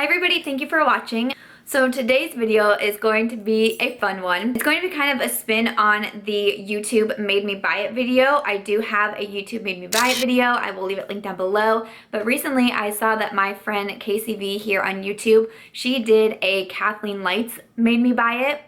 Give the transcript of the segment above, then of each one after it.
Hi everybody, thank you for watching. So today's video is going to be a fun one. It's going to be kind of a spin on the YouTube Made Me Buy It video. I do have a YouTube Made Me Buy It video. I will leave it linked down below. But recently I saw that my friend Casey Vee here on YouTube, she did a Kathleen Lights Made Me Buy It.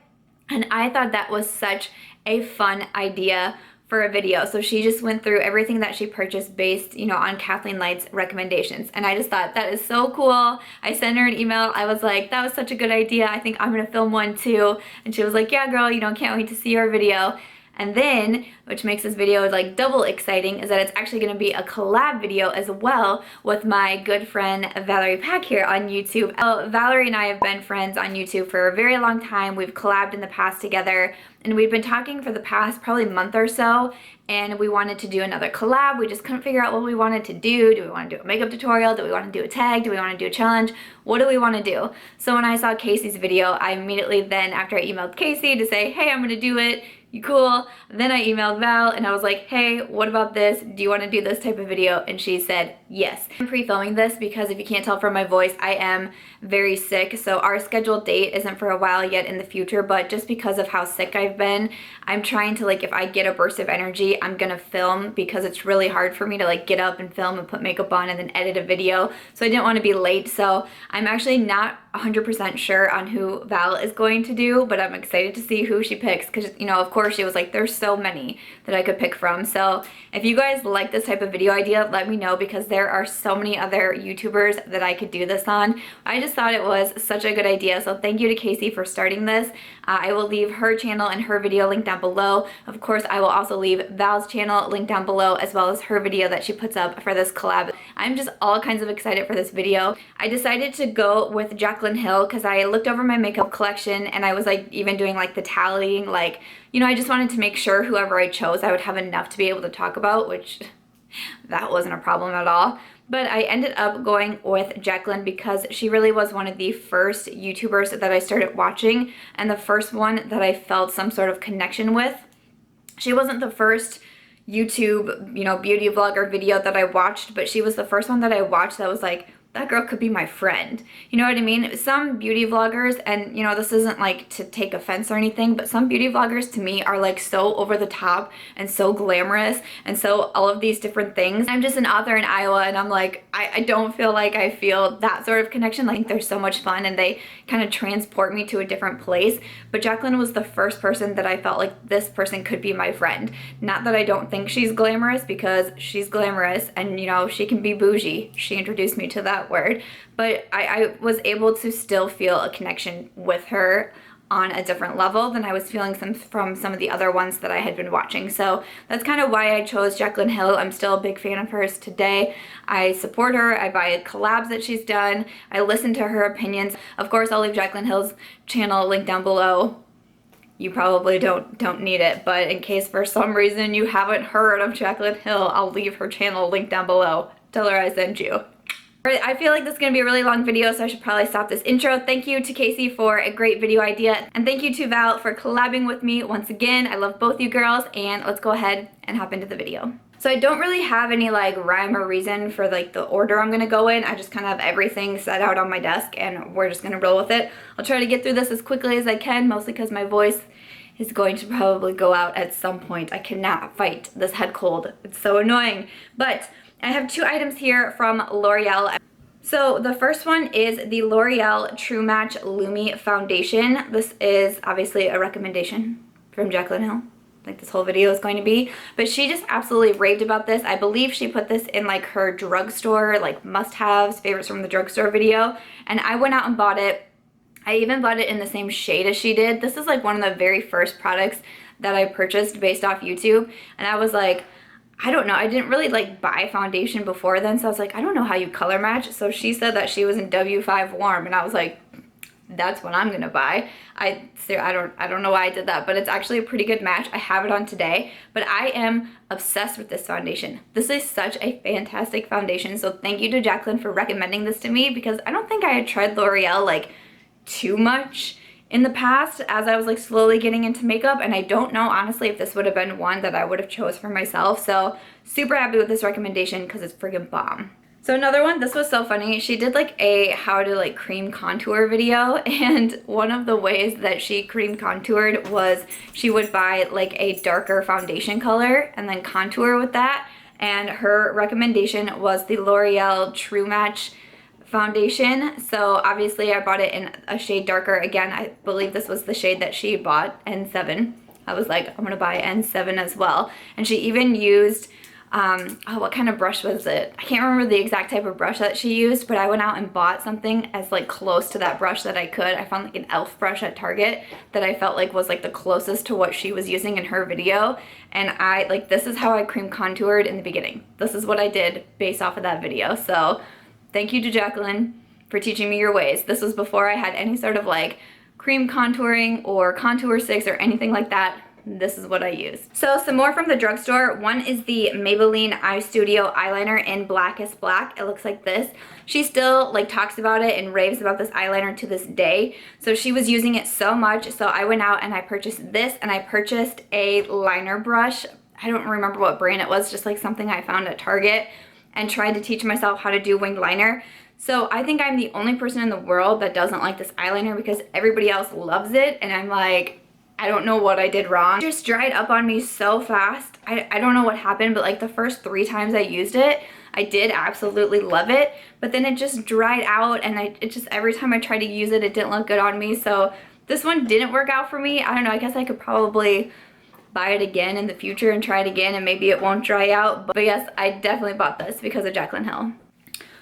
And I thought that was such a fun idea for a video. So she just went through everything that she purchased based, on Kathleen Light's recommendations. And I just thought that is so cool. I sent her an email. I was like, that was such a good idea. I think I'm gonna film one too. And she was like, yeah, girl, can't wait to see your video. And then, which makes this video like double exciting, is that it's actually going to be a collab video as well with my good friend Valerie Pac here on YouTube. Valerie and I have been friends on YouTube for a very long time. We've collabed in the past together, and we've been talking for the past probably month or so, and we wanted to do another collab. We just couldn't figure out what we wanted to do. Do we want to do a makeup tutorial? Do we want to do a tag? Do we want to do a challenge? What do we want to do? So when I saw Casey's video, I immediately then, after I emailed Casey to say, hey, I'm going to do it, you cool? Then I emailed Val and I was like, hey, what about this? Do you want to do this type of video? And she said yes. I'm pre-filming this because if you can't tell from my voice, I am very sick. So our scheduled date isn't for a while yet in the future, but just because of how sick I've been, I'm trying to, if I get a burst of energy, I'm gonna film, because it's really hard for me to get up and film and put makeup on and then edit a video. So I didn't want to be late. So I'm actually not 100% sure on who Val is going to do, but I'm excited to see who she picks, because of course she was like, there's so many that I could pick from. So if you guys like this type of video idea, let me know, because there are so many other YouTubers that I could do this on. I just thought it was such a good idea, so thank you to Casey for starting this. I will leave her channel and her video linked down below. Of course, I will also leave Val's channel linked down below, as well as her video that she puts up for this collab. I'm just all kinds of excited for this video. I decided to go with Jaclyn Hill because I looked over my makeup collection and I was even doing the tallying, I just wanted to make sure whoever I chose I would have enough to be able to talk about, which that wasn't a problem at all. But I ended up going with Jaclyn because she really was one of the first YouTubers that I started watching, and the first one that I felt some sort of connection with. She wasn't the first YouTube, beauty vlogger video that I watched, but she was the first one that I watched that was like, that girl could be my friend. You know what I mean? Some beauty vloggers, and this isn't to take offense or anything, but some beauty vloggers to me are so over the top and so glamorous and so all of these different things. I'm just an author in Iowa, and I'm like, I don't feel like I feel that sort of connection. They're so much fun and they kind of transport me to a different place. But Jaclyn was the first person that I felt like this person could be my friend. Not that I don't think she's glamorous, because she's glamorous and she can be bougie. She introduced me to that word, but I was able to still feel a connection with her on a different level than I was feeling from some of the other ones that I had been watching. So that's kind of why I chose Jaclyn Hill. I'm still a big fan of hers today. I support her. I buy collabs that she's done. I listen to her opinions. Of course, I'll leave Jaclyn Hill's channel linked down below. You probably don't need it, but in case for some reason you haven't heard of Jaclyn Hill, I'll leave her channel linked down below. Tell her I sent you. I feel like this is going to be a really long video, so I should probably stop this intro. Thank you to Casey for a great video idea, and thank you to Val for collabing with me once again. I love both you girls, and let's go ahead and hop into the video. So I don't really have any rhyme or reason for the order I'm going to go in. I just kind of have everything set out on my desk, and we're just going to roll with it. I'll try to get through this as quickly as I can, mostly because my voice is going to probably go out at some point. I cannot fight this head cold. It's so annoying. But I have two items here from L'Oreal. So the first one is the L'Oreal True Match Lumi Foundation. This is obviously a recommendation from Jaclyn Hill, like this whole video is going to be. But she just absolutely raved about this. I believe she put this in her drugstore, must-haves, favorites from the drugstore video. And I went out and bought it. I even bought it in the same shade as she did. This is one of the very first products that I purchased based off YouTube. And I was like, I don't know. I didn't really buy foundation before then, so I was like, I don't know how you color match. So she said that she was in W5 Warm, and I was like, that's what I'm gonna buy. I don't know why I did that, but it's actually a pretty good match. I have it on today, but I am obsessed with this foundation. This is such a fantastic foundation. So thank you to Jaclyn for recommending this to me, because I don't think I had tried L'Oreal too much in the past as I was slowly getting into makeup, and I don't know honestly if this would have been one that I would have chose for myself. So super happy with this recommendation because it's friggin' bomb. So another one, this was so funny. She did like a how to like cream contour video, and one of the ways that she cream contoured was she would buy like a darker foundation color and then contour with that. And her recommendation was the L'Oreal True Match foundation. So obviously I bought it in a shade darker. Again, I believe this was the shade that she bought, N7. I was like, I'm gonna buy N7 as well. And she even used oh, what kind of brush was it? I can't remember the exact type of brush that she used, but I went out and bought something as like close to that brush that I could. I found like an e.l.f. brush at Target that I felt like was like the closest to what she was using in her video. And I like, this is how I cream contoured in the beginning. This is what I did based off of that video. So thank you to Jaclyn for teaching me your ways. This was before I had any sort of like cream contouring or contour sticks or anything like that. This is what I use. So some more from the drugstore. One is the Maybelline Eye Studio eyeliner in Blackest Black. It looks like this. She still like talks about it and raves about this eyeliner to this day. So she was using it so much. So I went out and I purchased this, and I purchased a liner brush. I don't remember what brand it was, just like something I found at Target, and tried to teach myself how to do winged liner. So I think I'm the only person in the world that doesn't like this eyeliner because everybody else loves it, and I'm like, I don't know what I did wrong. It just dried up on me so fast. I don't know what happened, but like the first 3 times I used it, I did absolutely love it, but then it just dried out, and it just, every time I tried to use it, it didn't look good on me. So this one didn't work out for me. I don't know, I guess I could probably buy it again in the future and try it again, and maybe it won't dry out. But yes, I definitely bought this because of Jaclyn Hill.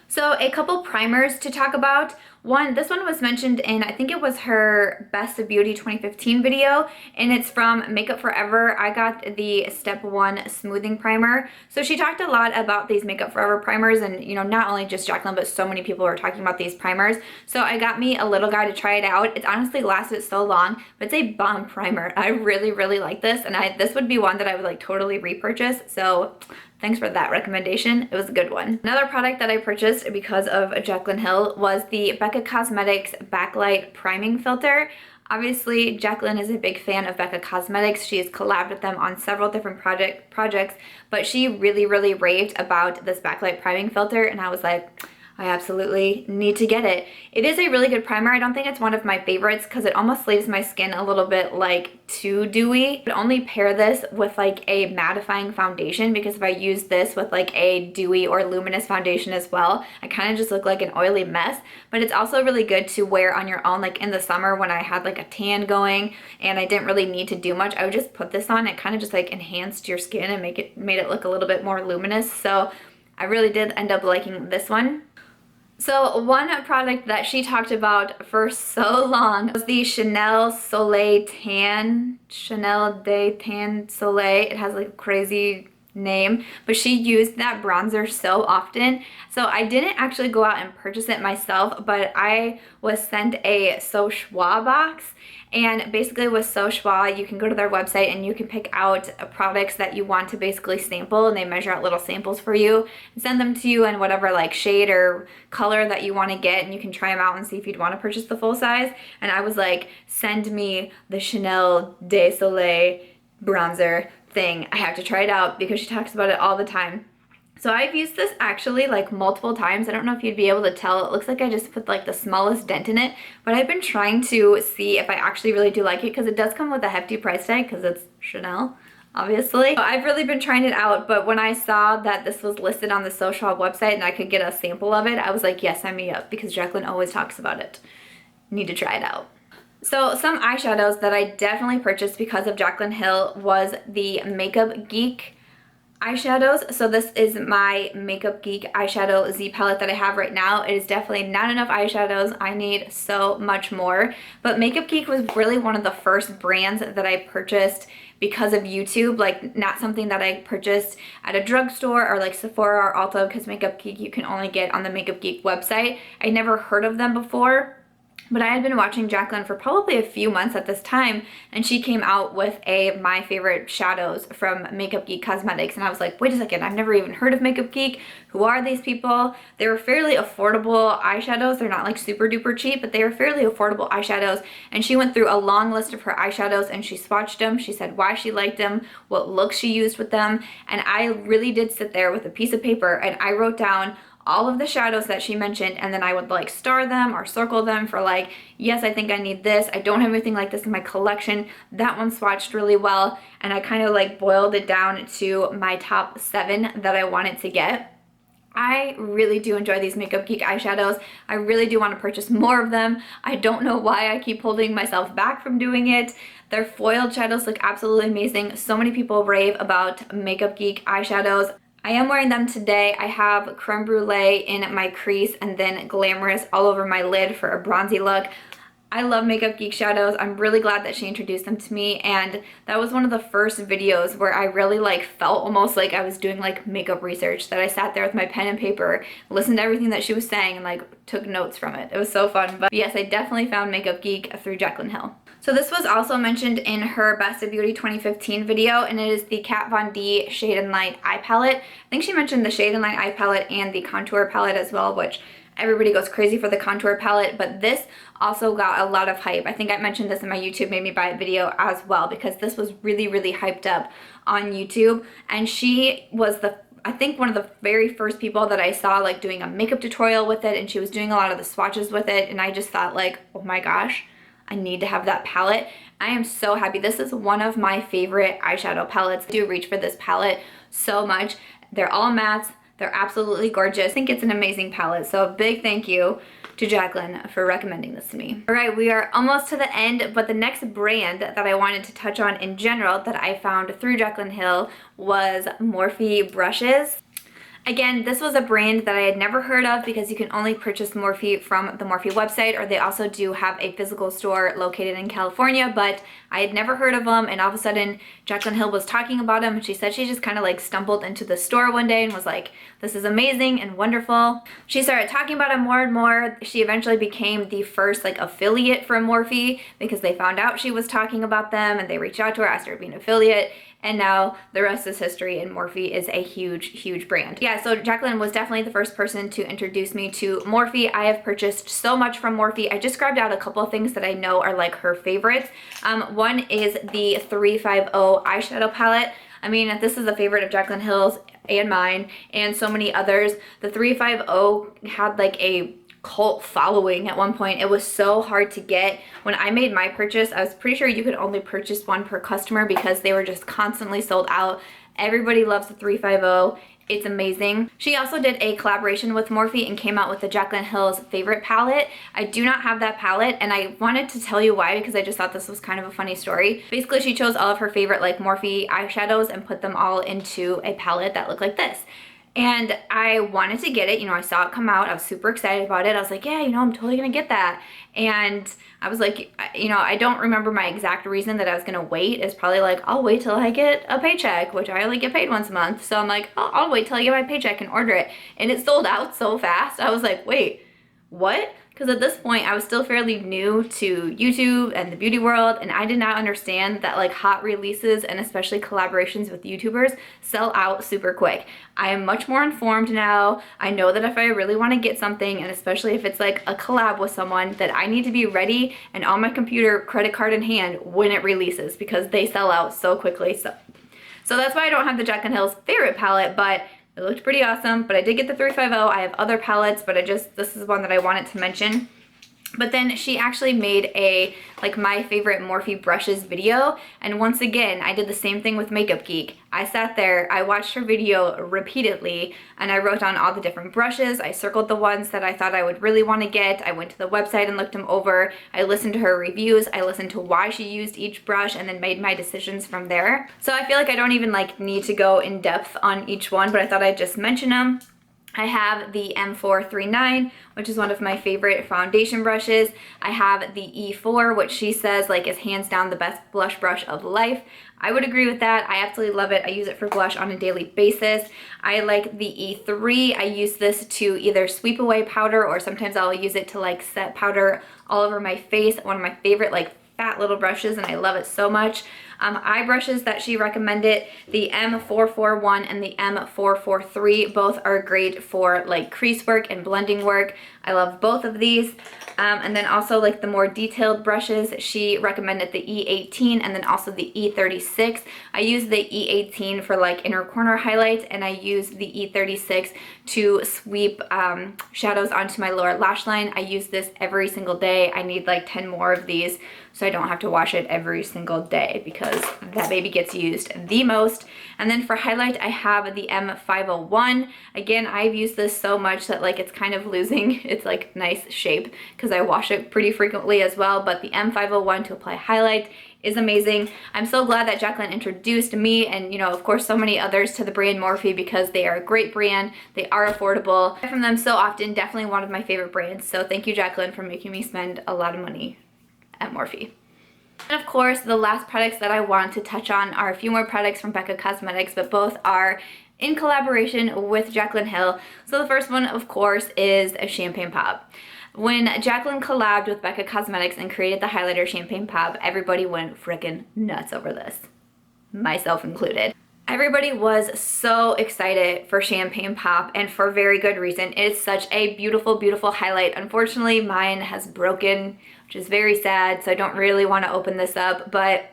So a couple primers to talk about. This one was mentioned in, I think it was her Best of Beauty 2015 video, and it's from Makeup Forever. I got the Step 1 Smoothing Primer. So she talked a lot about these Makeup Forever primers, and you know, not only just Jaclyn, but so many people are talking about these primers. So I got me a little guy to try it out. It's honestly lasted so long, but it's a bomb primer. I really, really like this, and this would be one that I would like totally repurchase. So thanks for that recommendation. It was a good one. Another product that I purchased because of Jaclyn Hill was the Becca Cosmetics Backlight Priming Filter. Obviously, Jaclyn is a big fan of Becca Cosmetics. She has collabed with them on several different projects, but she really, really raved about this Backlight Priming Filter, and I was like, I absolutely need to get it. It is a really good primer. I don't think it's one of my favorites because it almost leaves my skin a little bit like too dewy. But only pair this with like a mattifying foundation, because if I use this with like a dewy or luminous foundation as well, I kind of just look like an oily mess. But it's also really good to wear on your own, like in the summer when I had like a tan going and I didn't really need to do much. I would just put this on. It kind of just like enhanced your skin and made it look a little bit more luminous. So I really did end up liking this one. So one product that she talked about for so long was the Chanel Soleil Tan, Chanel de Tan Soleil. It has like a crazy name, but she used that bronzer so often. So I didn't actually go out and purchase it myself, but I was sent a So Schwa box. And basically with So Schwa, you can go to their website and you can pick out products that you want to basically sample, and they measure out little samples for you and send them to you in whatever like shade or color that you want to get, and you can try them out and see if you'd want to purchase the full size. And I was like, send me the Chanel de Soleil bronzer thing. I have to try it out because she talks about it all the time. So I've used this actually like multiple times. I don't know if you'd be able to tell. It looks like I just put like the smallest dent in it, but I've been trying to see if I actually really do like it, because it does come with a hefty price tag because it's Chanel, obviously. So I've really been trying it out, but when I saw that this was listed on the So Schwa website and I could get a sample of it, I was like, yes, sign me up, because Jaclyn always talks about it. Need to try it out. So some eyeshadows that I definitely purchased because of Jaclyn Hill was the Makeup Geek eyeshadows. So this is my Makeup Geek eyeshadow Z palette that I have right now. It is definitely not enough eyeshadows. I need so much more. But Makeup Geek was really one of the first brands that I purchased because of YouTube, like not something that I purchased at a drugstore or like Sephora or Ulta, because Makeup Geek you can only get on the Makeup Geek website. I never heard of them before. But I had been watching Jaclyn for probably a few months at this time, and she came out with my favorite shadows from Makeup Geek Cosmetics, and I was like, wait a second, I've never even heard of Makeup Geek. Who are these people? They were fairly affordable eyeshadows. They're not like super duper cheap, but they were fairly affordable eyeshadows, and she went through a long list of her eyeshadows and she swatched them. She said why she liked them, what looks she used with them, and I really did sit there with a piece of paper and I wrote down all of the shadows that she mentioned, and then I would like star them or circle them for like, yes, I think I need this. I don't have anything like this in my collection. That one swatched really well, and I kind of like boiled it down to my top 7 that I wanted to get. I really do enjoy these Makeup Geek eyeshadows. I really do want to purchase more of them. I don't know why I keep holding myself back from doing it. Their foiled shadows look absolutely amazing. So many people rave about Makeup Geek eyeshadows. I am wearing them today. I have Creme Brulee in my crease and then Glamorous all over my lid for a bronzy look. I love Makeup Geek shadows. I'm really glad that she introduced them to me, and that was one of the first videos where I really like felt almost like I was doing like makeup research, that I sat there with my pen and paper, listened to everything that she was saying, and like took notes from it. It was so fun. But yes, I definitely found Makeup Geek through Jaclyn Hill. So this was also mentioned in her Best of Beauty 2015 video, and it is the Kat Von D Shade and Light Eye Palette. I think she mentioned the Shade and Light Eye Palette and the Contour Palette as well, which everybody goes crazy for the Contour Palette, but this also got a lot of hype. I think I mentioned this in my YouTube Made Me Buy It video as well, because this was really, really hyped up on YouTube, and she was I think one of the very first people that I saw like doing a makeup tutorial with it, and she was doing a lot of the swatches with it, and I just thought like, oh my gosh, I need to have that palette. I am so happy. This is one of my favorite eyeshadow palettes. I do reach for this palette so much. They're all mattes. They're absolutely gorgeous. I think it's an amazing palette. So a big thank you to Jaclyn for recommending this to me. All right, we are almost to the end, but the next brand that I wanted to touch on in general that I found through Jaclyn Hill was Morphe Brushes. Again, this was a brand that I had never heard of because you can only purchase Morphe from the Morphe website, or they also do have a physical store located in California, but I had never heard of them, and all of a sudden Jaclyn Hill was talking about them, and she said she just kind of like stumbled into the store one day and was like, this is amazing and wonderful. She started talking about them more and more. She eventually became the first like affiliate for Morphe because they found out she was talking about them, and they reached out to her, asked her to be an affiliate. And now the rest is history, and Morphe is a huge, huge brand. Yeah, so Jaclyn was definitely the first person to introduce me to Morphe. I have purchased so much from Morphe. I just grabbed out a couple of things that I know are like her favorites. One is the 350 eyeshadow palette. I mean, this is a favorite of Jaclyn Hill's and mine and so many others. The 350 had like a cult following at one point. It was so hard to get. When I made my purchase, I was pretty sure you could only purchase one per customer because they were just constantly sold out. Everybody loves the 350. It's amazing. She also did a collaboration with Morphe and came out with the Jaclyn Hill's favorite palette. I do not have that palette, and I wanted to tell you why because I just thought this was kind of a funny story. Basically, she chose all of her favorite like Morphe eyeshadows and put them all into a palette that looked like this. And I wanted to get it, you know, I saw it come out, I was super excited about it. I was like, yeah, you know, I'm totally gonna get that. And I was like, you know, I don't remember my exact reason that I was gonna wait. It's probably like, I'll wait till I get a paycheck, which I only get paid once a month. So I'm like, oh, I'll wait till I get my paycheck and order it. And it sold out so fast. I was like, wait, what? Because at this point I was still fairly new to YouTube and the beauty world, and I did not understand that like hot releases and especially collaborations with YouTubers sell out super quick. I am much more informed now. I know that if I really want to get something, and especially if it's like a collab with someone, that I need to be ready and on my computer, credit card in hand, when it releases, because they sell out so quickly. So that's why I don't have the Jaclyn Hill's favorite palette, but it looked pretty awesome. But I did get the 350. I have other palettes, but this is one that I wanted to mention. But then she actually made a, like, my favorite Morphe brushes video. And once again, I did the same thing with Makeup Geek. I sat there, I watched her video repeatedly, and I wrote down all the different brushes. I circled the ones that I thought I would really want to get. I went to the website and looked them over. I listened to her reviews. I listened to why she used each brush and then made my decisions from there. So I feel like I don't even like need to go in depth on each one, but I thought I'd just mention them. I have the M439, which is one of my favorite foundation brushes. I have the E4, which she says like is hands down the best blush brush of life. I would agree with that. I absolutely love it. I use it for blush on a daily basis. I like the E3. I use this to either sweep away powder, or sometimes I'll use it to like set powder all over my face. One of my favorite like fat little brushes, and I love it so much. eye brushes that she recommended. The M441 and the M443 both are great for like crease work and blending work. I love both of these. And then also like the more detailed brushes, she recommended the E18 and then also the E36. I use the E18 for like inner corner highlights, and I use the E36 to sweep shadows onto my lower lash line. I use this every single day. I need like 10 more of these so I don't have to wash it every single day because that baby gets used the most. And then for highlight, I have the M501. Again, I've used this so much that like it's kind of losing its like nice shape because I wash it pretty frequently as well, but the M501 to apply highlight is amazing. I'm so glad that Jaclyn introduced me and, you know, of course so many others to the brand Morphe because they are a great brand. They are affordable. I buy from them so often, definitely one of my favorite brands. So thank you, Jaclyn, for making me spend a lot of money at Morphe. And of course, the last products that I want to touch on are a few more products from Becca Cosmetics, but both are in collaboration with Jaclyn Hill. So the first one, of course, is a Champagne Pop. When Jaclyn collabed with Becca Cosmetics and created the highlighter Champagne Pop, everybody went freaking nuts over this, myself included. Everybody was so excited for Champagne Pop, and for very good reason. It's such a beautiful, beautiful highlight. Unfortunately, mine has broken, which is very sad, so I don't really want to open this up, but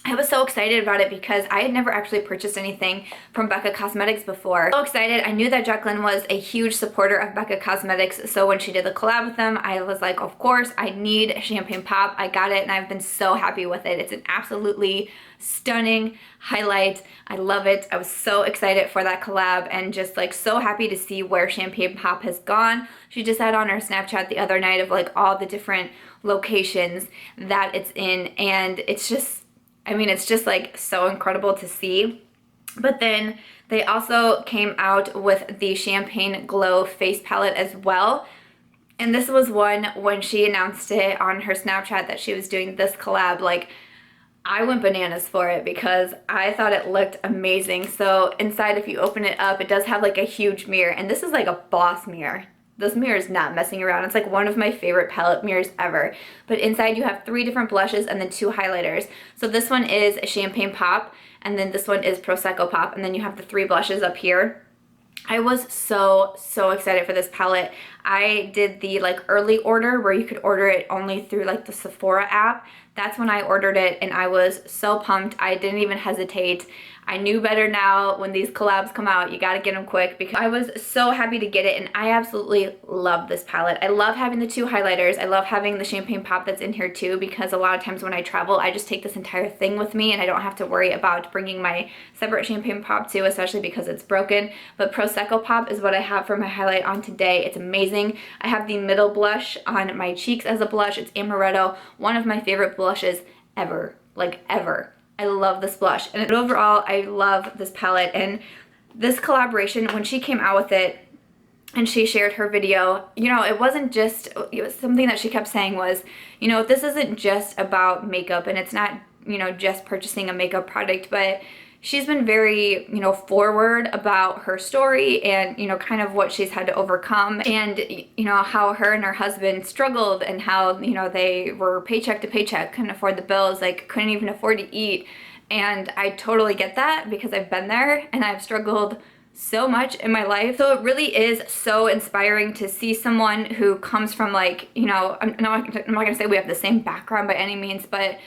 I was so excited about it because I had never actually purchased anything from Becca Cosmetics before. So excited. I knew that Jaclyn was a huge supporter of Becca Cosmetics, so when she did the collab with them, I was like, of course, I need Champagne Pop. I got it, and I've been so happy with it. It's an absolutely stunning highlight. I love it. I was so excited for that collab and just like so happy to see where Champagne Pop has gone. She just had on her Snapchat the other night of like all the different locations that it's in, and it's just, I mean, it's just like so incredible to see. But then they also came out with the Champagne Glow face palette as well. And this was one when she announced it on her Snapchat that she was doing this collab, like I went bananas for it because I thought it looked amazing. So inside, if you open it up, it does have like a huge mirror, and this is like a boss mirror. This mirror is not messing around. It's like one of my favorite palette mirrors ever. But inside you have 3 different blushes and then 2 highlighters. So this one is a Champagne Pop, and then this one is Prosecco Pop, and then you have the 3 blushes up here. I was so excited for this palette. I did the like early order where you could order it only through like the Sephora app. That's when I ordered it, and I was so pumped. I didn't even hesitate. I knew better now. When these collabs come out, you gotta get them quick, because I was so happy to get it, and I absolutely love this palette. I love having the 2 highlighters. I love having the Champagne Pop that's in here too, because a lot of times when I travel, I just take this entire thing with me and I don't have to worry about bringing my separate Champagne Pop too, especially because it's broken. But Prosecco Pop is what I have for my highlight on today. It's amazing. I have the middle blush on my cheeks as a blush. It's Amaretto, one of my favorite blushes ever, like ever. I love this blush, and overall I love this palette. And this collaboration, when she came out with it and she shared her video, you know, it wasn't just, it was something that she kept saying was, you know, this isn't just about makeup, and it's not, you know, just purchasing a makeup product, but she's been very, you know, forward about her story and, you know, kind of what she's had to overcome, and, you know, how her and her husband struggled, and how, you know, they were paycheck to paycheck, couldn't afford the bills, like couldn't even afford to eat. And I totally get that because I've been there and I've struggled so much in my life. So it really is so inspiring to see someone who comes from, like, you know, I'm not gonna say we have the same background by any means, but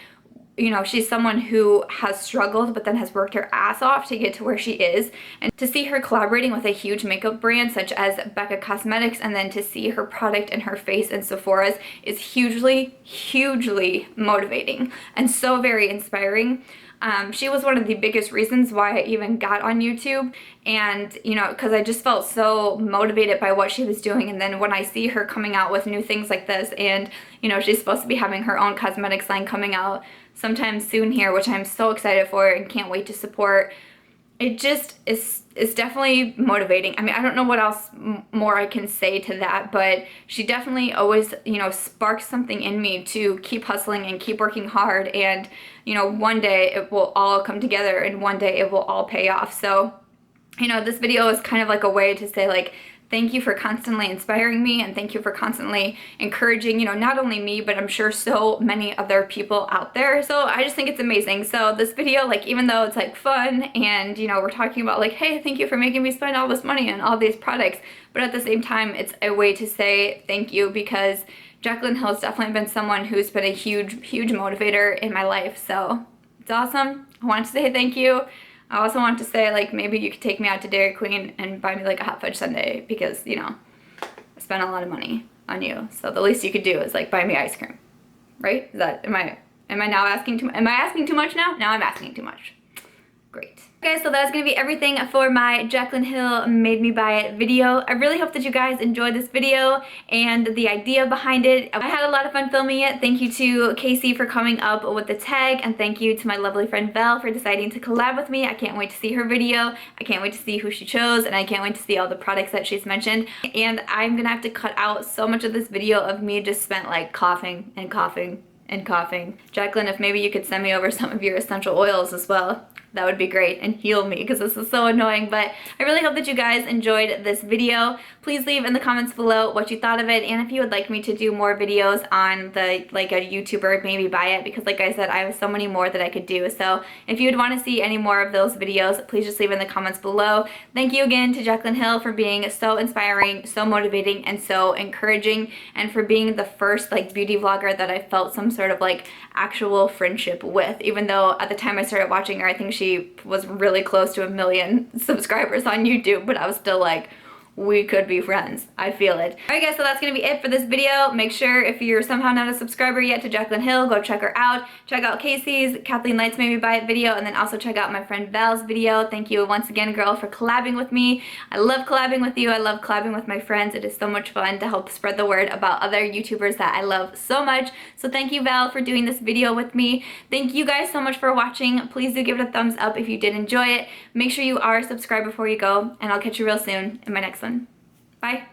you know, she's someone who has struggled but then has worked her ass off to get to where she is. And to see her collaborating with a huge makeup brand such as Becca Cosmetics, and then to see her product in her face in Sephora's, is hugely motivating and so very inspiring. She was one of the biggest reasons why I even got on YouTube, and you know, because I just felt so motivated by what she was doing. And then when I see her coming out with new things like this, and you know, she's supposed to be having her own cosmetics line coming out sometime soon here, which I'm so excited for and can't wait to support. It just is definitely motivating. I mean, I don't know what else more I can say to that, but she definitely always, you know, sparks something in me to keep hustling and keep working hard, and you know, one day it will all come together and one day it will all pay off. So, you know, this video is kind of like a way to say, like, Thank you for constantly inspiring me, and thank you for constantly encouraging, you know, not only me, but I'm sure so many other people out there. So I just think it's amazing. So this video, like, even though it's like fun and, you know, we're talking about like, hey, thank you for making me spend all this money on all these products, but at the same time, it's a way to say thank you, because Jaclyn Hill has definitely been someone who's been a huge, huge motivator in my life. So it's awesome. I wanted to say thank you. I also want to say, like, maybe you could take me out to Dairy Queen and buy me like a hot fudge sundae, because, you know, I spent a lot of money on you. So the least you could do is like buy me ice cream, right? Is that, am I now asking too, am I asking too much now? Now I'm asking too much. Great. Okay, so that's gonna be everything for my Jaclyn Hill Made Me Buy It video. I really hope that you guys enjoyed this video and the idea behind it. I had a lot of fun filming it. Thank you to Casey for coming up with the tag, and thank you to my lovely friend Val for deciding to collab with me. I can't wait to see her video. I can't wait to see who she chose, and I can't wait to see all the products that she's mentioned. And I'm gonna have to cut out so much of this video of me just spent like coughing and coughing and coughing. Jaclyn, if maybe you could send me over some of your essential oils as well, that would be great, and heal me, because this is so annoying. But I really hope that you guys enjoyed this video. Please leave in the comments below what you thought of it, and if you would like me to do more videos on the, like, a YouTuber Maybe Buy It, because like I said, I have so many more that I could do. So if you would want to see any more of those videos, please just leave in the comments below. Thank you again to Jaclyn Hill for being so inspiring, so motivating, and so encouraging, and for being the first like beauty vlogger that I felt some sort of like actual friendship with, even though at the time I started watching her, I think she was really close to 1 million subscribers on YouTube, but I was still like, we could be friends. I feel it. Alright guys, so that's gonna be it for this video. Make sure, if you're somehow not a subscriber yet to Jaclyn Hill, go check her out. Check out Casey's Kathleen Light's Made Me Buy It video, and then also check out my friend Val's video. Thank you once again, girl, for collabing with me. I love collabing with you. I love collabing with my friends. It is so much fun to help spread the word about other YouTubers that I love so much. So thank you, Val, for doing this video with me. Thank you guys so much for watching. Please do give it a thumbs up if you did enjoy it. Make sure you are subscribed before you go, and I'll catch you real soon in my next one. Bye.